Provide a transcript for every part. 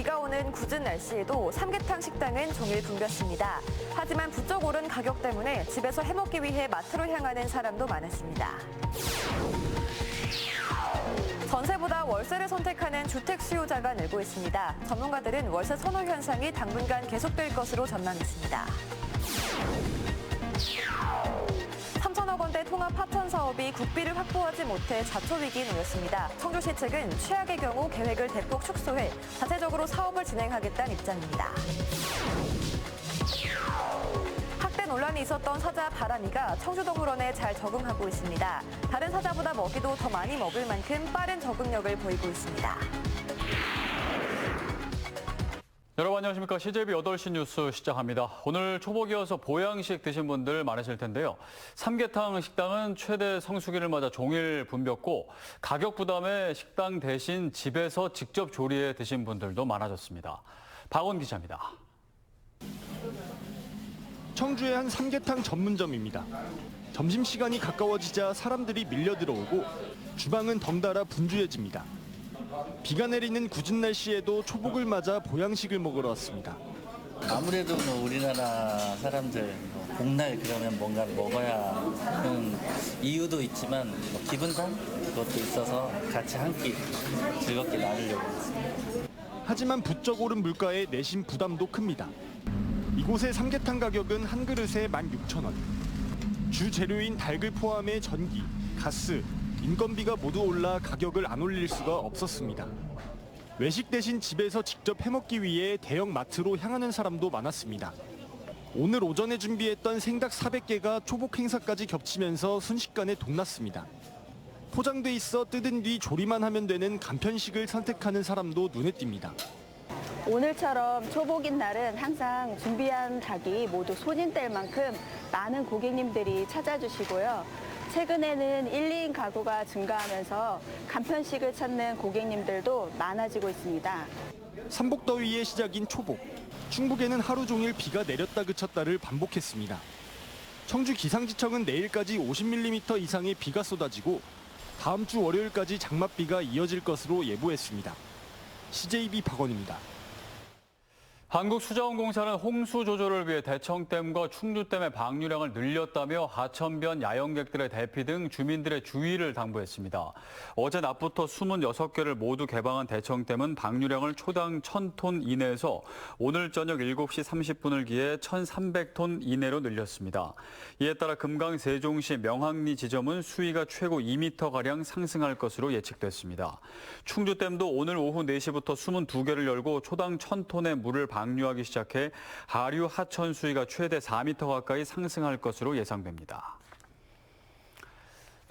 비가 오는 궂은 날씨에도 삼계탕 식당은 종일 붐볐습니다. 하지만 부쩍 오른 가격 때문에 집에서 해먹기 위해 마트로 향하는 사람도 많았습니다. 전세보다 월세를 선택하는 주택 수요자가 늘고 있습니다. 전문가들은 월세 선호 현상이 당분간 계속될 것으로 전망했습니다. 3천억 원대 통합 하천 사업이 국비를 확보하지 못해 자초 위기에 놓였습니다. 청주시 측은 최악의 경우 계획을 대폭 축소해 자체적으로 사업을 진행하겠다는 입장입니다. 학대 논란이 있었던 사자 바람이가 청주동물원에 잘 적응하고 있습니다. 다른 사자보다 먹이도 더 많이 먹을 만큼 빠른 적응력을 보이고 있습니다. 여러분 안녕하십니까. CJB 8시 뉴스 시작합니다. 오늘 초복이어서 보양식 드신 분들 많으실 텐데요. 삼계탕 식당은 최대 성수기를 맞아 종일 붐볐고 가격 부담에 식당 대신 집에서 직접 조리해 드신 분들도 많아졌습니다. 박원 기자입니다. 청주의 한 삼계탕 전문점입니다. 점심시간이 가까워지자 사람들이 밀려 들어오고 주방은 덩달아 분주해집니다. 비가 내리는 궂은 날씨에도 초복을 맞아 보양식을 먹으러 왔습니다. 아무래도 우리나라 사람들 복날 그러면 뭔가를 먹어야 하는 이유도 있지만 기분상 그것도 있어서 같이 한 끼 즐겁게 나누려고 했습니다. 하지만 부쩍 오른 물가에 내심 부담도 큽니다. 이곳의 삼계탕 가격은 한 그릇에 16,000원. 주 재료인 닭을 포함해 전기, 가스, 인건비가 모두 올라 가격을 안 올릴 수가 없었습니다. 외식 대신 집에서 직접 해먹기 위해 대형 마트로 향하는 사람도 많았습니다. 오늘 오전에 준비했던 생닭 400개가 초복 행사까지 겹치면서 순식간에 동났습니다. 포장돼 있어 뜯은 뒤 조리만 하면 되는 간편식을 선택하는 사람도 눈에 띕니다. 오늘처럼 초복인 날은 항상 준비한 닭이 모두 손님될 만큼 많은 고객님들이 찾아주시고요. 최근에는 1, 2인 가구가 증가하면서 간편식을 찾는 고객님들도 많아지고 있습니다. 삼복더위의 시작인 초복. 충북에는 하루 종일 비가 내렸다 그쳤다를 반복했습니다. 청주 기상지청은 내일까지 50mm 이상의 비가 쏟아지고 다음 주 월요일까지 장맛비가 이어질 것으로 예보했습니다. CJB 박원입니다. 한국수자원공사는 홍수 조절을 위해 대청댐과 충주댐의 방류량을 늘렸다며 하천변 야영객들의 대피 등 주민들의 주의를 당부했습니다. 어제 낮부터 26개를 모두 개방한 대청댐은 방류량을 초당 1,000톤 이내에서 오늘 저녁 7시 30분을 기해 1,300톤 이내로 늘렸습니다. 이에 따라 금강 세종시 명항리 지점은 수위가 최고 2m가량 상승할 것으로 예측됐습니다. 충주댐도 오늘 오후 4시부터 22개를 열고 초당 1,000톤의 물을 방류하기 시작해 하류 하천 수위가 최대 4m 가까이 상승할 것으로 예상됩니다.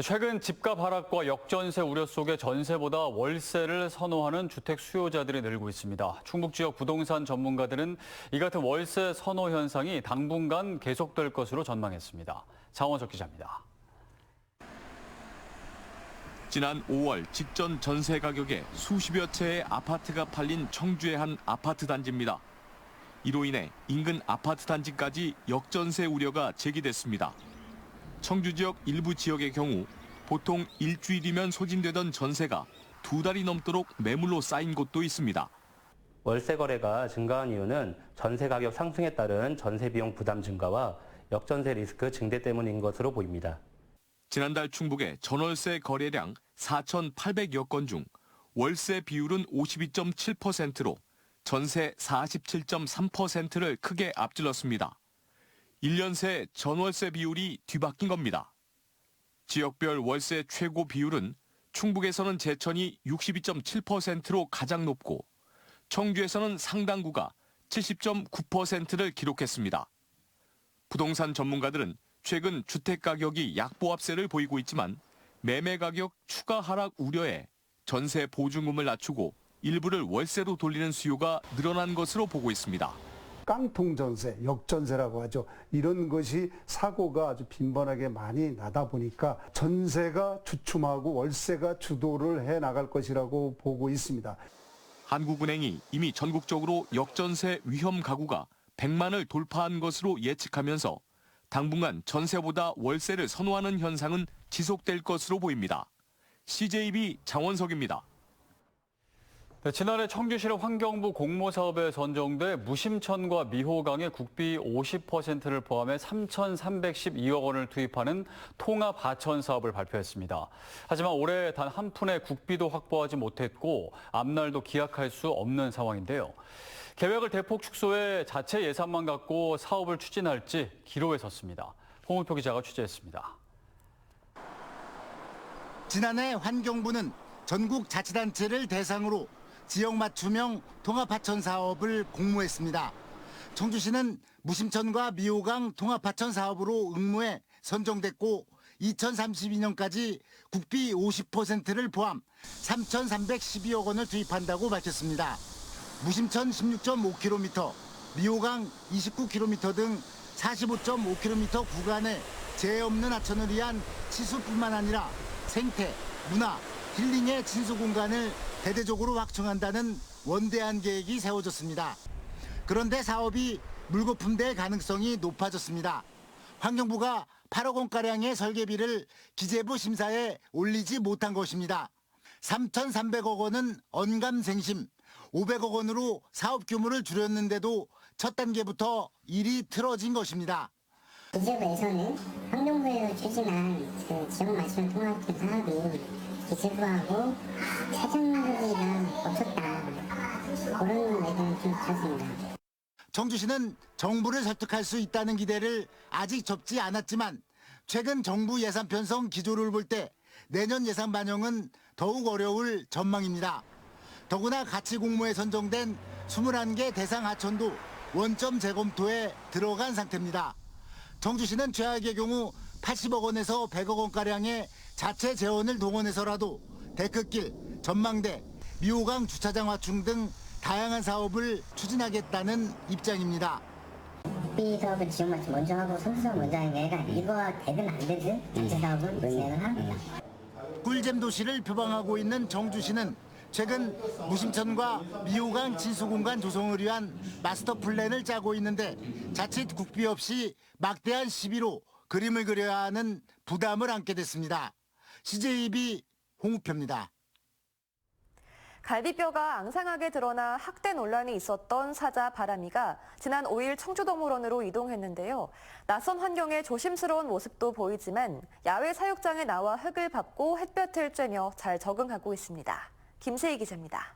최근 집값 하락과 역전세 우려 속에 전세보다 월세를 선호하는 주택 수요자들이 늘고 있습니다. 충북 지역 부동산 전문가들은 이 같은 월세 선호 현상이 당분간 계속될 것으로 전망했습니다. 장원석 기자입니다. 지난 5월 직전 전세 가격에 수십여 채의 아파트가 팔린 청주의 한 아파트 단지입니다. 이로 인해 인근 아파트 단지까지 역전세 우려가 제기됐습니다. 청주 지역 일부 지역의 경우 보통 일주일이면 소진되던 전세가 2달이 넘도록 매물로 쌓인 곳도 있습니다. 월세 거래가 증가한 이유는 전세 가격 상승에 따른 전세 비용 부담 증가와 역전세 리스크 증대 때문인 것으로 보입니다. 지난달 충북의 전월세 거래량 4,800여 건 중 월세 비율은 52.7%로 전세 47.3%를 크게 앞질렀습니다. 1년 새 전월세 비율이 뒤바뀐 겁니다. 지역별 월세 최고 비율은 충북에서는 제천이 62.7%로 가장 높고 청주에서는 상당구가 70.9%를 기록했습니다. 부동산 전문가들은 최근 주택 가격이 약보합세를 보이고 있지만 매매 가격 추가 하락 우려에 전세 보증금을 낮추고 일부를 월세로 돌리는 수요가 늘어난 것으로 보고 있습니다. 깡통 전세, 역전세라고 하죠. 이런 것이 사고가 아주 빈번하게 많이 나다 보니까 전세가 주춤하고 월세가 주도를 해 나갈 것이라고 보고 있습니다. 한국은행이 이미 전국적으로 역전세 위험 가구가 100만을 돌파한 것으로 예측하면서 당분간 전세보다 월세를 선호하는 현상은 지속될 것으로 보입니다. CJB 장원석입니다. 지난해 청주시는 환경부 공모사업에 선정돼 무심천과 미호강에 국비 50%를 포함해 3,312억 원을 투입하는 통합 하천 사업을 발표했습니다. 하지만 올해 단 한 푼의 국비도 확보하지 못했고 앞날도 기약할 수 없는 상황인데요. 계획을 대폭 축소해 자체 예산만 갖고 사업을 추진할지 기로에 섰습니다. 홍은표 기자가 취재했습니다. 지난해 환경부는 전국 자치단체를 대상으로 지역 맞춤형 통합하천 사업을 공모했습니다. 청주시는 무심천과 미호강 통합하천 사업으로 응모해 선정됐고 2032년까지 국비 50%를 포함 3,312억 원을 투입한다고 밝혔습니다. 무심천 16.5km, 미호강 29km 등 45.5km 구간에 재해 없는 하천을 위한 치수뿐만 아니라 생태, 문화, 힐링의 진수 공간을 대대적으로 확충한다는 원대한 계획이 세워졌습니다. 그런데 사업이 물거품될 가능성이 높아졌습니다. 환경부가 8억 원가량의 설계비를 기재부 심사에 올리지 못한 것입니다. 3,300억 원은 언감생심, 500억 원으로 사업 규모를 줄였는데도 첫 단계부터 일이 틀어진 것입니다. 기재부에서는 환경부에서 추진한 지역 맞춤 통합하천 사업이 기재부하고 사정관계가 없었다. 그런 의견을 좀 들었습니다. 청주시는 정부를 설득할 수 있다는 기대를 아직 접지 않았지만 최근 정부 예산 편성 기조를 볼 때 내년 예산 반영은 더욱 어려울 전망입니다. 더구나 가치 공모에 선정된 21개 대상 하천도 원점 재검토에 들어간 상태입니다. 청주시는 최악의 경우 80억 원에서 100억 원가량의 자체 재원을 동원해서라도 데크길, 전망대, 미호강 주차장 확충 등 다양한 사업을 추진하겠다는 입장입니다. 국비 사업은 지역 맞춤 먼저 하고 선수사업 먼저 하는 게 아니라 이거와 대든 안 되든 자체 사업은 진행을 합니다. 꿀잼 도시를 표방하고 있는 청주시는 최근 무심천과 미호강 진수공간 조성을 위한 마스터 플랜을 짜고 있는데 자칫 국비 없이 막대한 시비로 그림을 그려야 하는 부담을 안게 됐습니다. CJB 홍우표입니다. 갈비뼈가 앙상하게 드러나 학대 논란이 있었던 사자 바람이가 지난 5일 청주동물원으로 이동했는데요. 낯선 환경에 조심스러운 모습도 보이지만 야외 사육장에 나와 흙을 밟고 햇볕을 쬐며 잘 적응하고 있습니다. 김세희 기자입니다.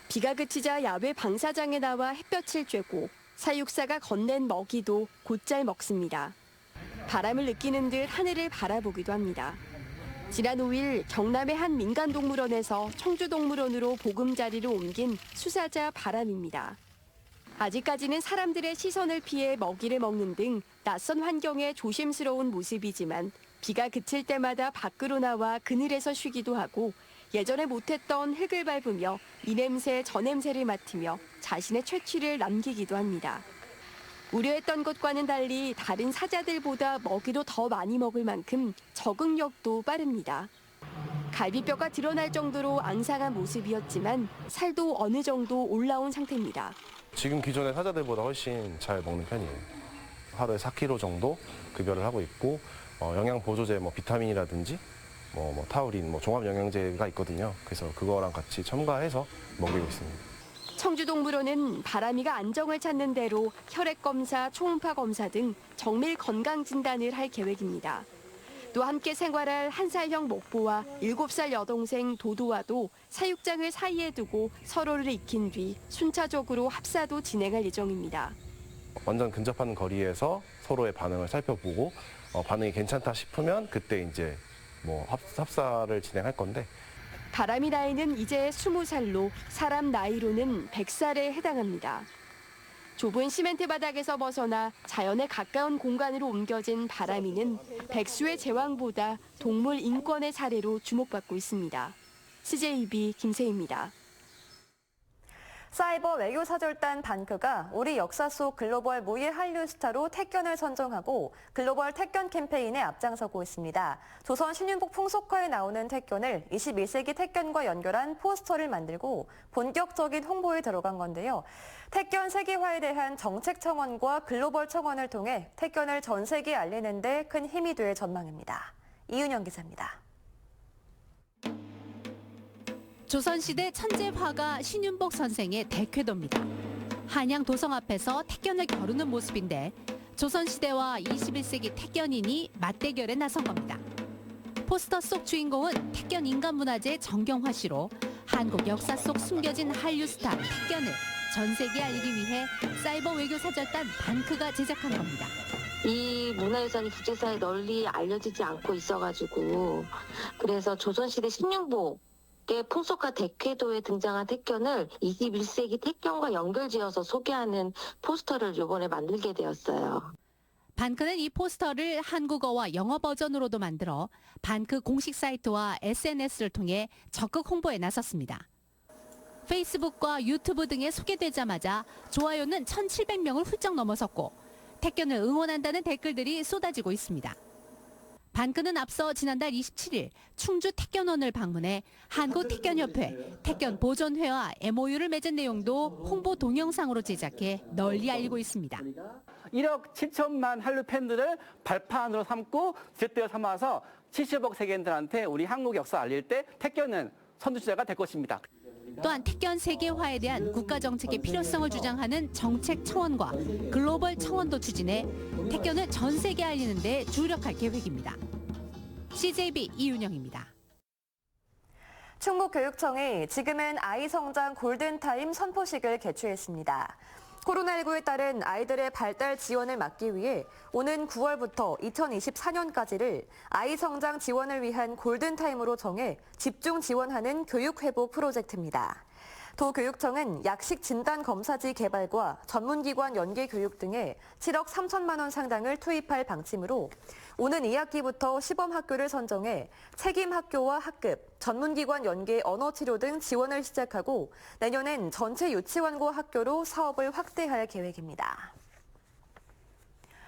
비가 그치자 야외 방사장에 나와 햇볕을 쬐고 사육사가 건넨 먹이도 곧잘 먹습니다. 바람을 느끼는 듯 하늘을 바라보기도 합니다. 지난 5일 경남의 한 민간동물원에서 청주동물원으로 보금자리를 옮긴 수사자 바람입니다. 아직까지는 사람들의 시선을 피해 먹이를 먹는 등 낯선 환경에 조심스러운 모습이지만 비가 그칠 때마다 밖으로 나와 그늘에서 쉬기도 하고 예전에 못했던 흙을 밟으며 이 냄새 저 냄새를 맡으며 자신의 채취를 남기기도 합니다. 우려했던 것과는 달리 다른 사자들보다 먹이도 더 많이 먹을 만큼 적응력도 빠릅니다. 갈비뼈가 드러날 정도로 앙상한 모습이었지만 살도 어느 정도 올라온 상태입니다. 지금 기존의 사자들보다 훨씬 잘 먹는 편이에요. 하루에 4kg 정도 급여를 하고 있고 영양 보조제 비타민이라든지 타우린 종합 영양제가 있거든요. 그래서 그거랑 같이 첨가해서 먹이고 있습니다. 청주동물원은 바람이가 안정을 찾는 대로 혈액검사, 초음파 검사 등 정밀 건강 진단을 할 계획입니다. 또 함께 생활할 1살형 목보와 7살 여동생 도도와도 사육장을 사이에 두고 서로를 익힌 뒤 순차적으로 합사도 진행할 예정입니다. 완전 근접한 거리에서 서로의 반응을 살펴보고 반응이 괜찮다 싶으면 그때 이제 합사를 진행할 건데 바람이 나이는 이제 20살로 사람 나이로는 100살에 해당합니다. 좁은 시멘트 바닥에서 벗어나 자연에 가까운 공간으로 옮겨진 바람이는 백수의 제왕보다 동물 인권의 사례로 주목받고 있습니다. CJB 김세희입니다. 사이버 외교 사절단 반크가 우리 역사 속 글로벌 무예 한류 스타로 택견을 선정하고 글로벌 택견 캠페인에 앞장서고 있습니다. 조선 신윤복 풍속화에 나오는 택견을 21세기 택견과 연결한 포스터를 만들고 본격적인 홍보에 들어간 건데요. 택견 세계화에 대한 정책 청원과 글로벌 청원을 통해 택견을 전 세계에 알리는 데 큰 힘이 될 전망입니다. 이윤영 기자입니다. 조선시대 천재 화가 신윤복 선생의 대쾌도입니다. 한양 도성 앞에서 택견을 겨루는 모습인데 조선시대와 21세기 택견인이 맞대결에 나선 겁니다. 포스터 속 주인공은 택견 인간문화재 정경화 씨로 한국 역사 속 숨겨진 한류 스타 택견을 전 세계에 알리기 위해 사이버 외교 사절단 반크가 제작한 겁니다. 이 문화유산이 국제사회에 널리 알려지지 않고 있어가지고 그래서 조선시대 신윤복의 풍속과 대쾌도에 등장한 택견을 21세기 택견과 연결지어서 소개하는 포스터를 이번에 만들게 되었어요. 반크는 이 포스터를 한국어와 영어 버전으로도 만들어 반크 공식 사이트와 SNS를 통해 적극 홍보에 나섰습니다. 페이스북과 유튜브 등에 소개되자마자 좋아요는 1,700명을 훌쩍 넘어섰고 택견을 응원한다는 댓글들이 쏟아지고 있습니다. 반크는 앞서 지난달 27일 충주 택견원을 방문해 한국택견협회, 택견보존회와 MOU를 맺은 내용도 홍보 동영상으로 제작해 널리 알리고 있습니다. 1억 7천만 한류 팬들을 발판으로 삼고 제때로 삼아서 70억 세계인들한테 우리 한국 역사 알릴 때 택견은 선두주자가 될 것입니다. 또한 택견 세계화에 대한 국가정책의 필요성을 주장하는 정책 청원과 글로벌 청원도 추진해 택견을 전 세계에 알리는 데 주력할 계획입니다. CJB 이윤영입니다. 충북교육청이 지금은 아이 성장 골든타임 선포식을 개최했습니다. 코로나19에 따른 아이들의 발달 지원을 막기 위해 오는 9월부터 2024년까지를 아이 성장 지원을 위한 골든타임으로 정해 집중 지원하는 교육회복 프로젝트입니다. 도교육청은 약식 진단 검사지 개발과 전문기관 연계 교육 등에 7억 3천만 원 상당을 투입할 방침으로 오는 2학기부터 시범학교를 선정해 책임학교와 학급, 전문기관 연계 언어치료 등 지원을 시작하고 내년엔 전체 유치원과 학교로 사업을 확대할 계획입니다.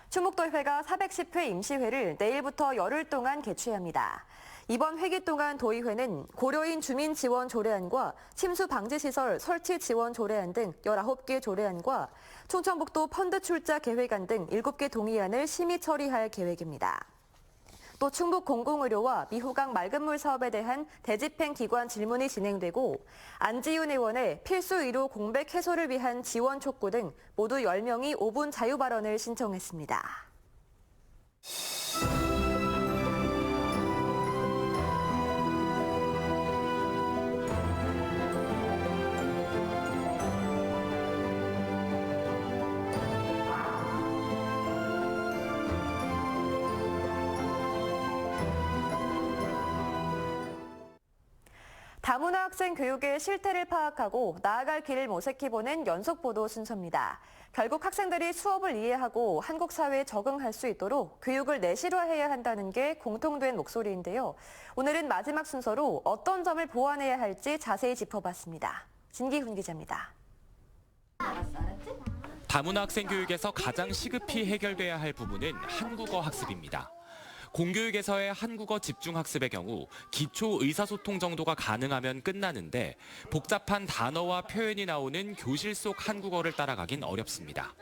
충북도의회가 410회 임시회를 내일부터 열흘 동안 개최합니다. 이번 회기 동안 도의회는 고려인 주민 지원 조례안과 침수 방지 시설 설치 지원 조례안 등 19개 조례안과 충청북도 펀드 출자 계획안 등 7개 동의안을 심의 처리할 계획입니다. 또 충북 공공의료와 미호강 맑은물 사업에 대한 대집행 기관 질문이 진행되고 안지윤 의원의 필수 의료 공백 해소를 위한 지원 촉구 등 모두 10명이 5분 자유 발언을 신청했습니다. 다문화 학생 교육의 실태를 파악하고 나아갈 길을 모색해보는 연속보도 순서입니다. 결국 학생들이 수업을 이해하고 한국 사회에 적응할 수 있도록 교육을 내실화해야 한다는 게 공통된 목소리인데요. 오늘은 마지막 순서로 어떤 점을 보완해야 할지 자세히 짚어봤습니다. 진기훈 기자입니다. 다문화 학생 교육에서 가장 시급히 해결돼야 할 부분은 한국어 학습입니다. 공교육에서의 한국어 집중학습의 경우 기초 의사소통 정도가 가능하면 끝나는데 복잡한 단어와 표현이 나오는 교실 속 한국어를 따라가긴 어렵습니다.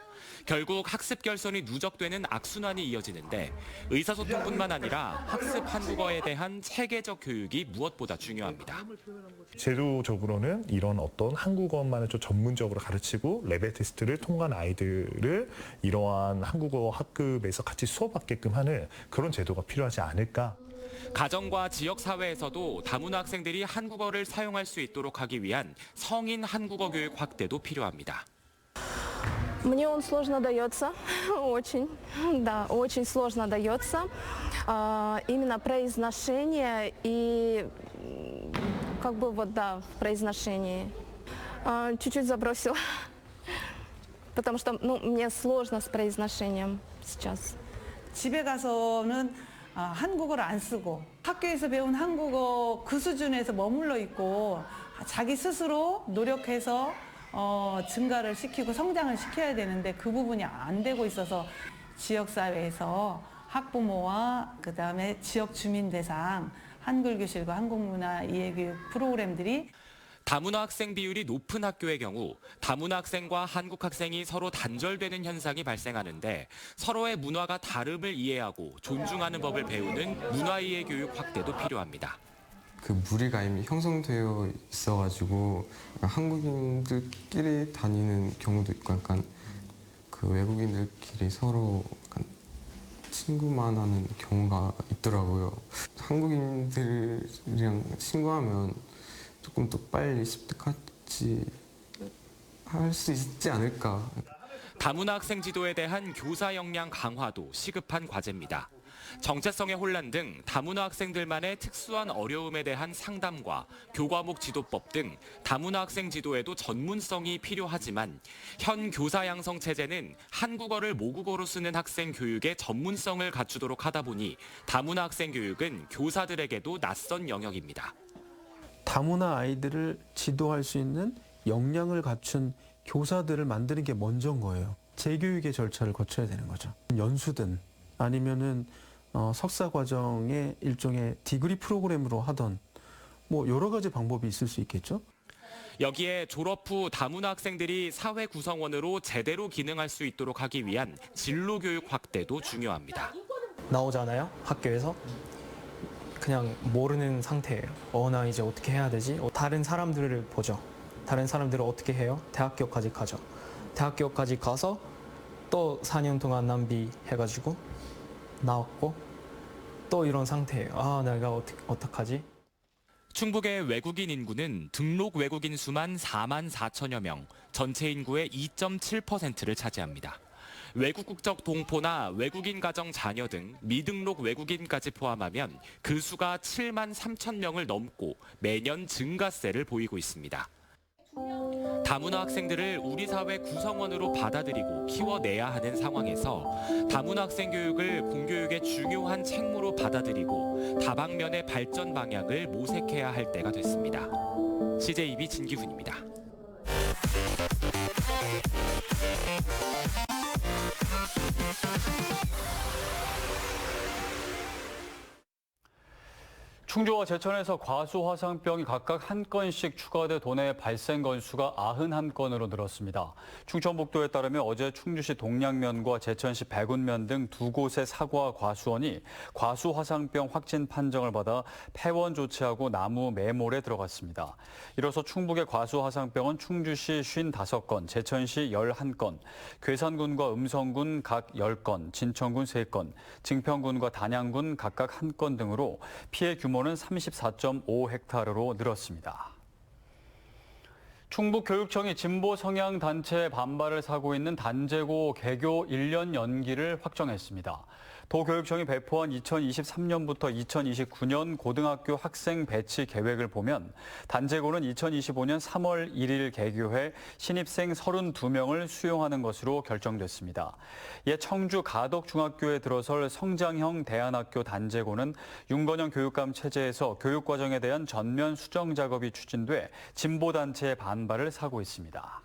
결국 학습 결손이 누적되는 악순환이 이어지는데 의사소통뿐만 아니라 학습 한국어에 대한 체계적 교육이 무엇보다 중요합니다. 제도적으로는 이런 어떤 한국어만을 좀 전문적으로 가르치고 레벨 테스트를 통과한 아이들을 이러한 한국어 학급에서 같이 수업받게끔 하는 그런 제도가 필요하지 않을까. 가정과 지역사회에서도 다문화 학생들이 한국어를 사용할 수 있도록 하기 위한 성인 한국어 교육 확대도 필요합니다. Мне он сложно дается, очень сложно дается. Именно произношение и в произношении. Чуть-чуть забросила, потому что мне сложно с произношением сейчас. 집에 가서는 한국어를 안 쓰고 학교에서 배운 한국어 그 수준에서 머물러 있고 자기 스스로 노력해서 증가를 시키고 성장을 시켜야 되는데 그 부분이 안 되고 있어서 지역사회에서 학부모와 그다음에 지역 주민 대상 한글교실과 한국문화 이해교육 프로그램들이 다문화 학생 비율이 높은 학교의 경우 다문화 학생과 한국 학생이 서로 단절되는 현상이 발생하는데 서로의 문화가 다름을 이해하고 존중하는 법을 배우는 문화이해 교육 확대도 필요합니다. 그 무리가 이미 형성되어 있어가지고 한국인들끼리 다니는 경우도 있고 약간 그 외국인들끼리 서로 약간 친구만 하는 경우가 있더라고요. 한국인들이랑 친구하면 조금 더 빨리 습득하지 할 수 있지 않을까. 다문화 학생 지도에 대한 교사 역량 강화도 시급한 과제입니다. 정체성의 혼란 등 다문화 학생들만의 특수한 어려움에 대한 상담과 교과목 지도법 등 다문화 학생 지도에도 전문성이 필요하지만 현 교사 양성 체제는 한국어를 모국어로 쓰는 학생 교육에 전문성을 갖추도록 하다 보니 다문화 학생 교육은 교사들에게도 낯선 영역입니다. 다문화 아이들을 지도할 수 있는 역량을 갖춘 교사들을 만드는 게 먼저인 거예요. 재교육의 절차를 거쳐야 되는 거죠. 연수든 아니면은 석사 과정의 일종의 디그리 프로그램으로 하던 뭐 여러 가지 방법이 있을 수 있겠죠. 여기에 졸업 후 다문화 학생들이 사회 구성원으로 제대로 기능할 수 있도록 하기 위한 진로 교육 확대도 중요합니다. 나오잖아요, 학교에서. 그냥 모르는 상태예요. 나 이제 어떻게 해야 되지? 다른 사람들을 보죠. 다른 사람들은 어떻게 해요? 대학교까지 가죠. 대학교까지 가서 또 4년 동안 낭비해가지고 나왔고 또 이런 상태예요. 내가 어떡하지? 충북의 외국인 인구는 등록 외국인 수만 4만 4천여 명, 전체 인구의 2.7%를 차지합니다. 외국 국적 동포나 외국인 가정 자녀 등 미등록 외국인까지 포함하면 그 수가 7만 3천 명을 넘고 매년 증가세를 보이고 있습니다. 다문화 학생들을 우리 사회 구성원으로 받아들이고 키워내야 하는 상황에서 다문화 학생 교육을 공교육의 중요한 책무로 받아들이고 다방면의 발전 방향을 모색해야 할 때가 됐습니다. CJB 진기훈입니다. 충주와 제천에서 과수 화상병이 각각 한 건씩 추가돼 도내 발생 건수가 91건으로 늘었습니다. 충청북도에 따르면 어제 충주시 동량면과 제천시 백운면 등 두 곳의 사과 과수원이 과수 화상병 확진 판정을 받아 폐원 조치하고 나무 매몰에 들어갔습니다. 이로써 충북의 과수 화상병은 충주시 55건, 제천시 11건, 괴산군과 음성군 각 10건, 진천군 3건, 증평군과 단양군 각각 1건 등으로 피해 규모는 34.5헥타르로 늘었습니다. 충북교육청이 진보 성향 단체의 반발을 사고 있는 단제고 개교 1년 연기를 확정했습니다. 도교육청이 배포한 2023년부터 2029년 고등학교 학생 배치 계획을 보면 단제고는 2025년 3월 1일 개교해 신입생 32명을 수용하는 것으로 결정됐습니다. 이에 청주 가덕중학교에 들어설 성장형 대안학교 단제고는 윤건영 교육감 체제에서 교육과정에 대한 전면 수정 작업이 추진돼 진보단체의 반발을 사고 있습니다.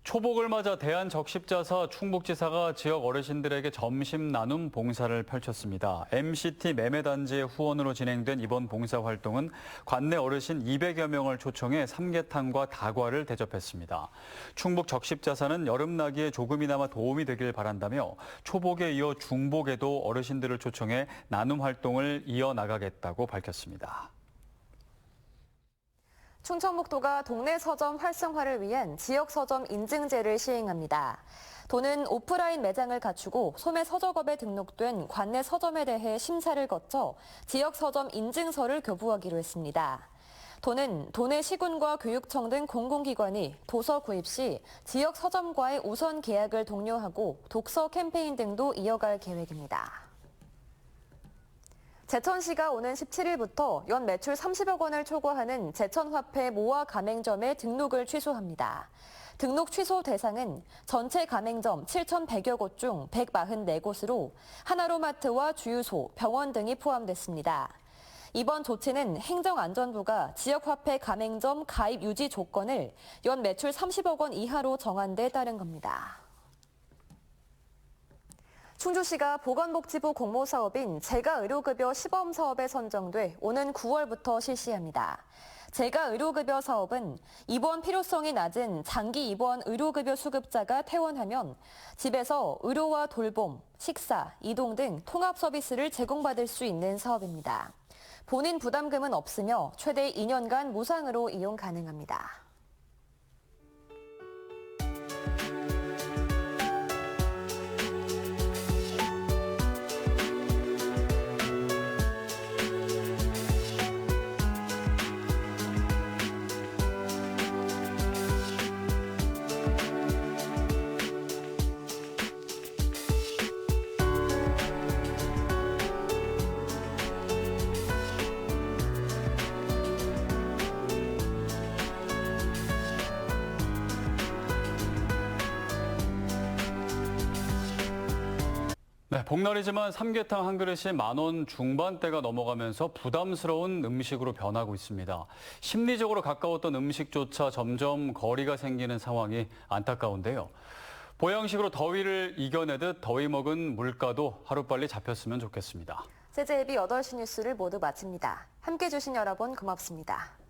초복을 맞아 대한적십자사 충북지사가 지역 어르신들에게 점심 나눔 봉사를 펼쳤습니다. MCT 매매단지의 후원으로 진행된 이번 봉사활동은 관내 어르신 200여 명을 초청해 삼계탕과 다과를 대접했습니다. 충북적십자사는 여름나기에 조금이나마 도움이 되길 바란다며 초복에 이어 중복에도 어르신들을 초청해 나눔 활동을 이어나가겠다고 밝혔습니다. 충청북도가 동네 서점 활성화를 위한 지역 서점 인증제를 시행합니다. 도는 오프라인 매장을 갖추고 소매 서적업에 등록된 관내 서점에 대해 심사를 거쳐 지역 서점 인증서를 교부하기로 했습니다. 도는 도내 시군과 교육청 등 공공기관이 도서 구입 시 지역 서점과의 우선 계약을 독려하고 독서 캠페인 등도 이어갈 계획입니다. 제천시가 오는 17일부터 연 매출 30억 원을 초과하는 제천화폐 모아 가맹점의 등록을 취소합니다. 등록 취소 대상은 전체 가맹점 7,100여 곳 중 144곳으로 하나로마트와 주유소, 병원 등이 포함됐습니다. 이번 조치는 행정안전부가 지역화폐 가맹점 가입 유지 조건을 연 매출 30억 원 이하로 정한 데 따른 겁니다. 충주시가 보건복지부 공모사업인 재가의료급여 시범사업에 선정돼 오는 9월부터 실시합니다. 재가의료급여 사업은 입원 필요성이 낮은 장기 입원 의료급여 수급자가 퇴원하면 집에서 의료와 돌봄, 식사, 이동 등 통합 서비스를 제공받을 수 있는 사업입니다. 본인 부담금은 없으며 최대 2년간 무상으로 이용 가능합니다. 네, 복날이지만 삼계탕 한 그릇이 10,000원 중반대가 넘어가면서 부담스러운 음식으로 변하고 있습니다. 심리적으로 가까웠던 음식조차 점점 거리가 생기는 상황이 안타까운데요. 보양식으로 더위를 이겨내듯 더위 먹은 물가도 하루빨리 잡혔으면 좋겠습니다. CJ 예비 8시 뉴스를 모두 마칩니다. 함께해 주신 여러분 고맙습니다.